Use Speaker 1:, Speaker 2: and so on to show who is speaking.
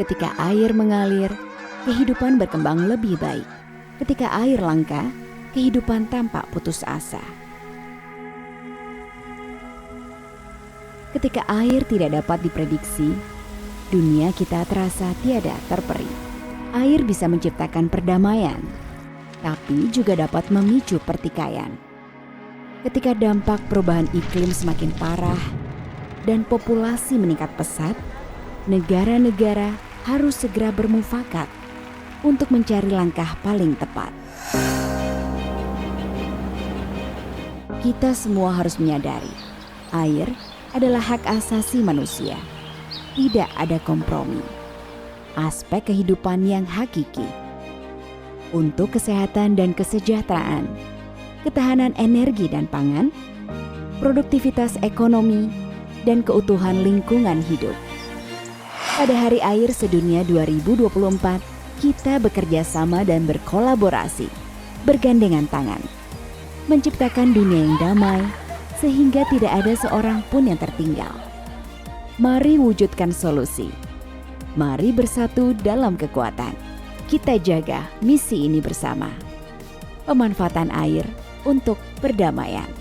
Speaker 1: Ketika air mengalir, kehidupan berkembang lebih baik. Ketika air langka, kehidupan tampak putus asa. Ketika air tidak dapat diprediksi, dunia kita terasa tiada terperi. Air bisa menciptakan perdamaian, tapi juga dapat memicu pertikaian. Ketika dampak perubahan iklim semakin parah dan populasi meningkat pesat, negara-negara harus segera bermufakat untuk mencari langkah paling tepat. Kita semua harus menyadari, air adalah hak asasi manusia. Tidak ada kompromi. Aspek kehidupan yang hakiki. Untuk kesehatan dan kesejahteraan, ketahanan energi dan pangan, produktivitas ekonomi, dan keutuhan lingkungan hidup. Pada Hari Air Sedunia 2024, kita bekerja sama dan berkolaborasi, bergandengan tangan, menciptakan dunia yang damai sehingga tidak ada seorang pun yang tertinggal. Mari wujudkan solusi. Mari bersatu dalam kekuatan. Kita jaga misi ini bersama. Pemanfaatan air untuk perdamaian.